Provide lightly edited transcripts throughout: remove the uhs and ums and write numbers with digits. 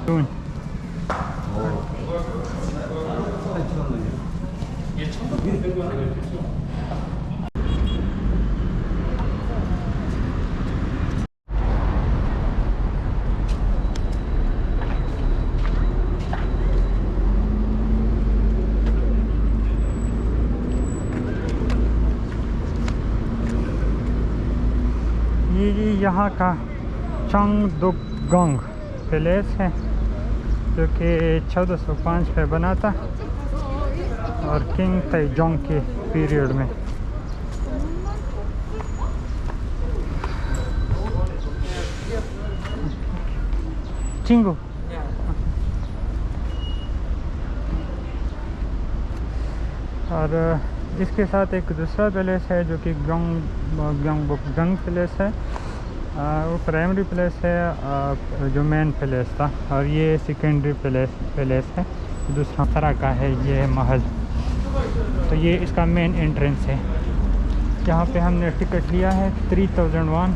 ये यहाँ का चंगदुगोंग पैलेस है जो कि 1405 में बना था और किंग ताइजोंग के पीरियड में। चिंगू और इसके साथ एक दूसरा पैलेस है जो कि ग्योंगबोकगंग पैलेस है। वो प्राइमरी पैलेस है जो मेन पैलेस था, और ये सेकेंडरी पैलेस है दूसरा तरह का है ये महल। तो ये इसका मेन एंट्रेंस है। यहाँ पे हमने टिकट लिया है 3001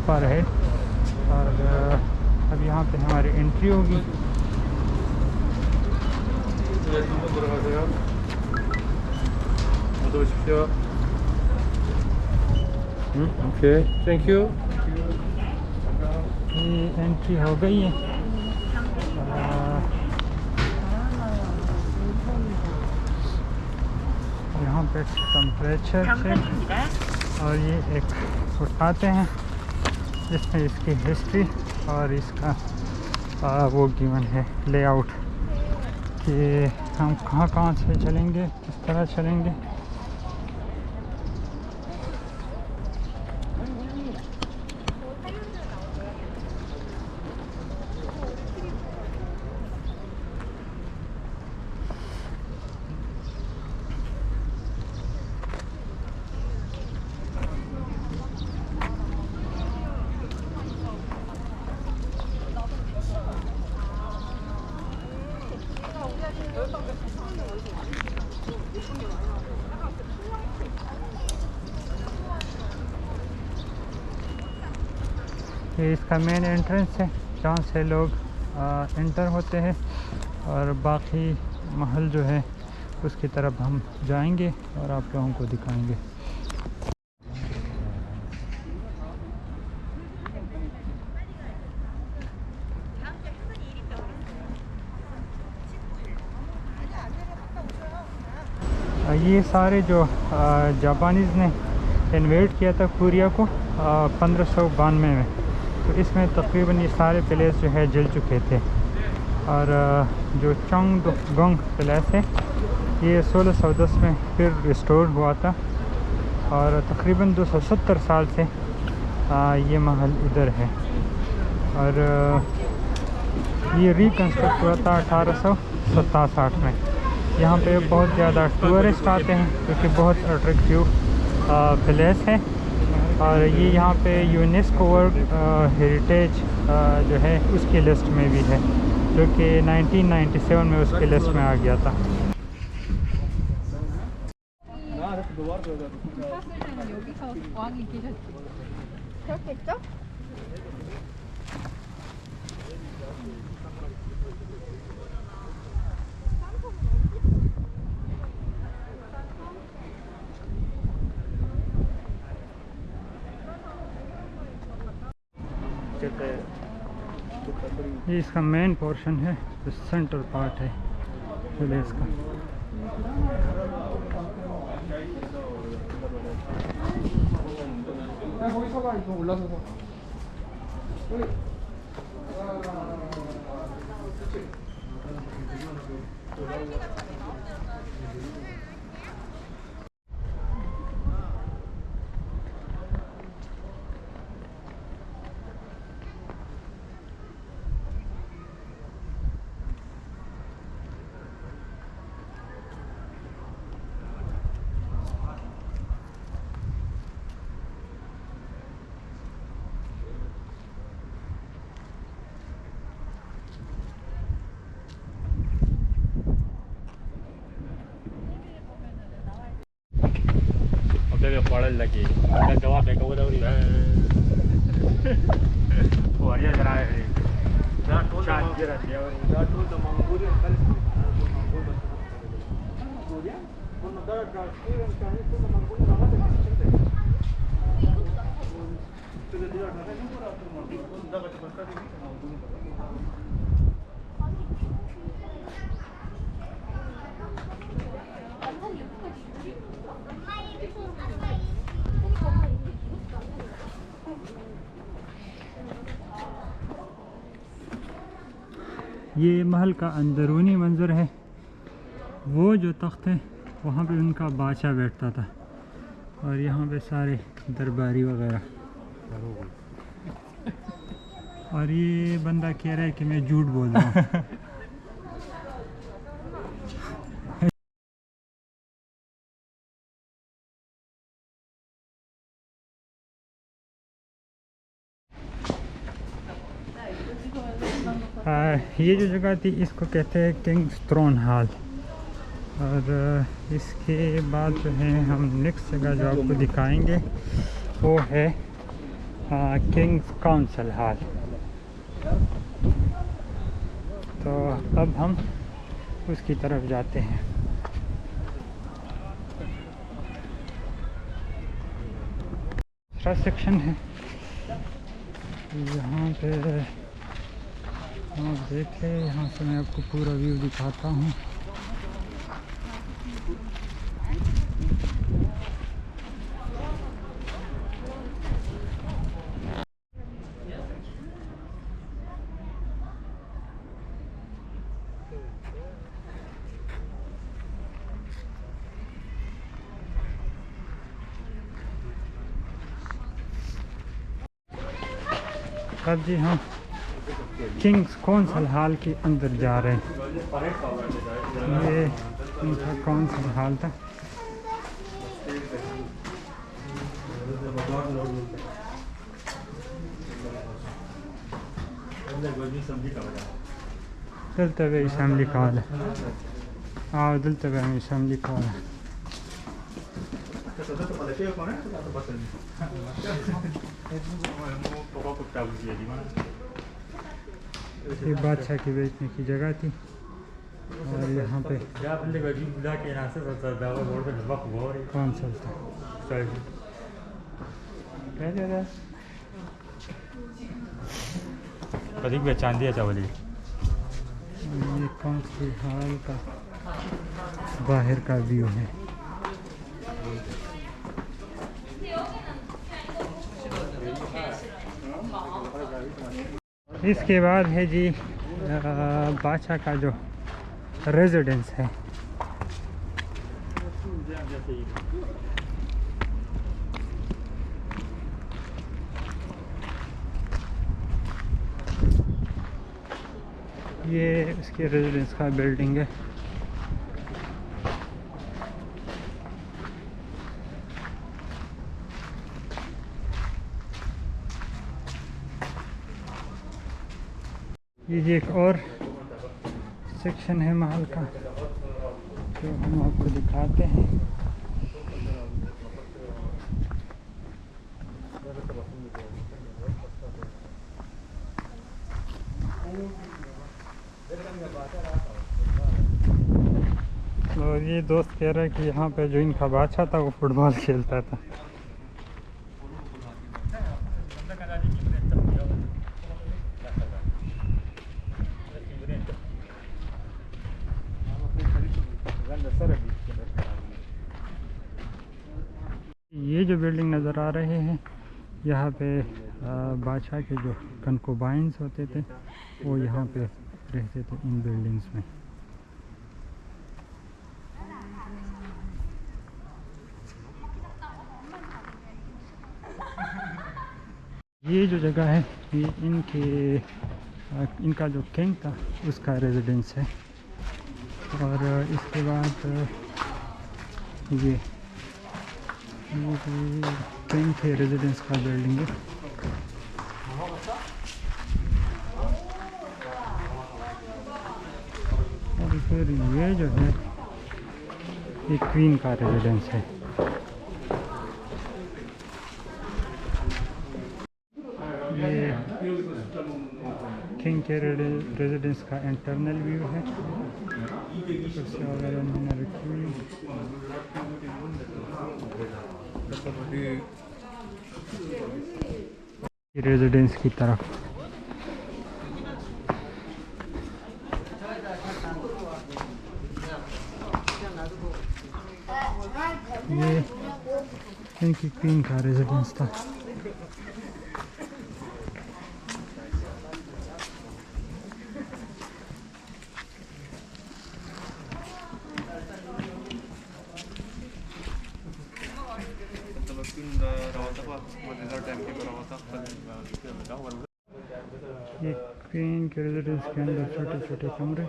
पर हेड, और अब यहाँ पे हमारी एंट्री होगी। Okay, thank you. ये एंट्री हो गई है। यहाँ पे टेम्परेचर चेक, और ये एक उठाते हैं जिसमें इसकी हिस्ट्री और इसका वो गिवन है लेआउट कि हम कहाँ से चलेंगे, किस तरह चलेंगे। ये इसका मेन एंट्रेंस है जहाँ से लोग एंटर होते हैं, और बाकी महल जो है उसकी तरफ हम जाएंगे और आप लोगों को दिखाएंगे। ये सारे जो जापानीज़ ने इन्वेड किया था कोरिया को 1592 में, तो इसमें तकरीबन ये सारे पैलेस जो है जल चुके थे। और जो चंगदुगोंग पैलेस है ये 1610 में फिर रिस्टोर हुआ था, और तकरीबन 270 साल से ये महल इधर है। और ये रिकन्स्ट्रक्ट हुआ था 1867 में। यहाँ पे बहुत ज़्यादा टूरिस्ट आते हैं क्योंकि बहुत अट्रैक्टिव पैलेस है, और ये यहाँ पे यूनेस्को वर्ल्ड हेरिटेज जो है उसकी लिस्ट में भी है, जो कि 1997 में उसकी लिस्ट में आ गया था। ये इसका मेन पोर्शन है, जो सेंटर पार्ट है पैलेस का। lagi. Ada jawab mereka udah udah. Wah dia cerai. Dah tu ये महल का अंदरूनी मंजर है। वो जो तख्त है वहाँ पे उनका बादशाह बैठता था और यहाँ पे सारे दरबारी वगैरह। और ये बंदा कह रहा है कि मैं झूठ बोल रहा हूँ। ये जो जगह थी इसको कहते हैं किंग्स थ्रोन हॉल। और इसके बाद जो है हम नेक्स्ट जगह जो आपको दिखाएंगे वो है किंग्स काउंसिल हॉल। तो अब हम उसकी तरफ जाते हैं। दूसरा सेक्शन है यहाँ पे, आप देखें, यहाँ से मैं आपको पूरा व्यू दिखाता हूँ। अब जी हम किंग्स काउंसिल हॉल के अंदर जा रहे हैं। ये इनका काउंसिल हॉल था। दलतवे असेंबली हॉल है। हाँ, दलतवे असेंबली हॉल है। ये बादशाह की बैठने की जगह थी और यहाँ पे काउंसिल था। चांदी चावली ये काउंसिल हॉल का बाहर का व्यू है। इसके बाद है जी बादशाह का जो रेजिडेंस है। ये इसके रेजिडेंस का बिल्डिंग है। ये एक और सेक्शन है महल का जो हम आपको दिखाते हैं। और ये दोस्त कह रहा है कि यहाँ पे जो इनका बादशाह था वो फुटबॉल खेलता था। ये जो बिल्डिंग नज़र आ रहे हैं यहाँ पे बादशाह के जो कनकोबाइंस होते थे वो यहाँ पे रहते थे इन बिल्डिंग्स में। ये जो जगह है ये इनका जो किंग था उसका रेजिडेंस है। और इसके बाद ये किंग के रेजिडेंस का बिल्डिंग है। और फिर ये जो है ये क्वीन का रेजिडेंस है। ये किंग के रेजिडेंस का इंटरनल व्यू है। कुर्सी वगैरह उन्होंने रखी हुई है रेजिडेंस की तरफ। ये इनकी क्वीन का रेजिडेंस था। ये क्वीन के रेजिडेंस के अंदर छोटे छोटे कमरे।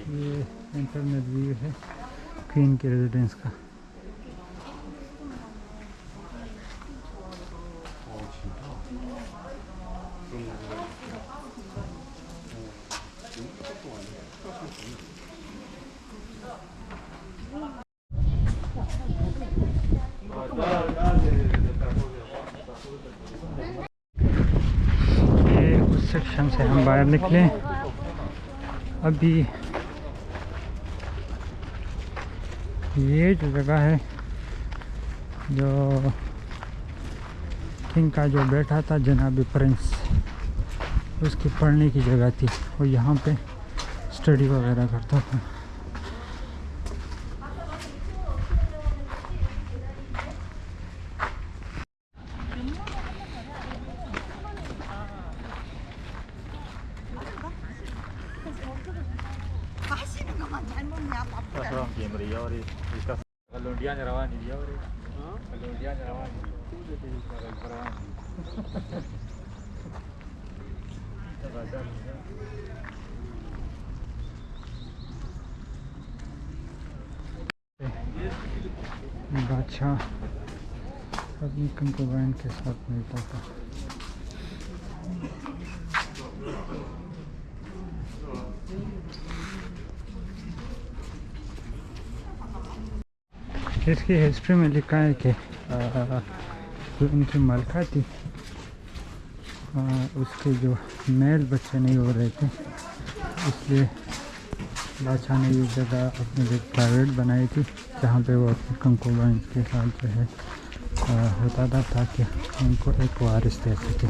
ये इंटरनल व्यू है क्वीन के रेजिडेंस का। ये उस सेक्शन से हम बाहर निकले। अभी ये जो जगह है, जो किंग का जो बैठा था जनाब प्रिंस, उसकी पढ़ने की जगह थी। वो यहाँ पे स्टडी वगैरह करता था। 마시는 것만 잘 먹냐 바쁘다. Kalau dia nyerawan dia orang. Kalau dia nyerawan itu jadi nyerawan. बादशाह अपनी कंकूबाइन के साथ मिलता था। इसकी हिस्ट्री में लिखा है कि जो इनकी मलका थी, उसके जो मेल बच्चे नहीं हो रहे थे, इसलिए बादशाह ने ये जगह अपने लिए प्राइवेट बनाई थी, जहाँ पे वो अपने कंकूबाइन के साथ जो है होता था, ताकि उनको एक वारिस दे सके।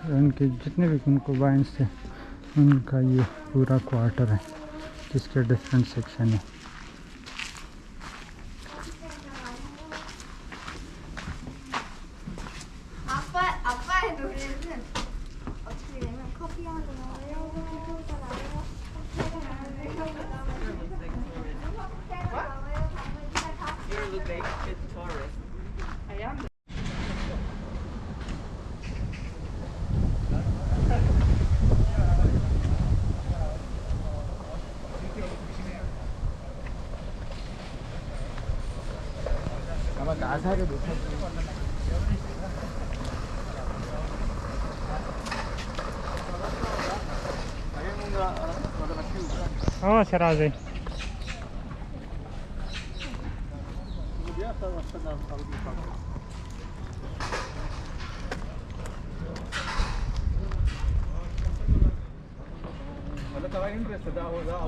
उनके जितने भी कंकूबाइन्स थे, उनका ये पूरा क्वार्टर है, जिसके डिफरेंट सेक्शन है। 아빠의 노래는 어떻게 되면 커피 하나 나와요. You look like a tourist. I am. 아마 나사를 못 찾는 हाँ शराजी Wala ka interest sa daw.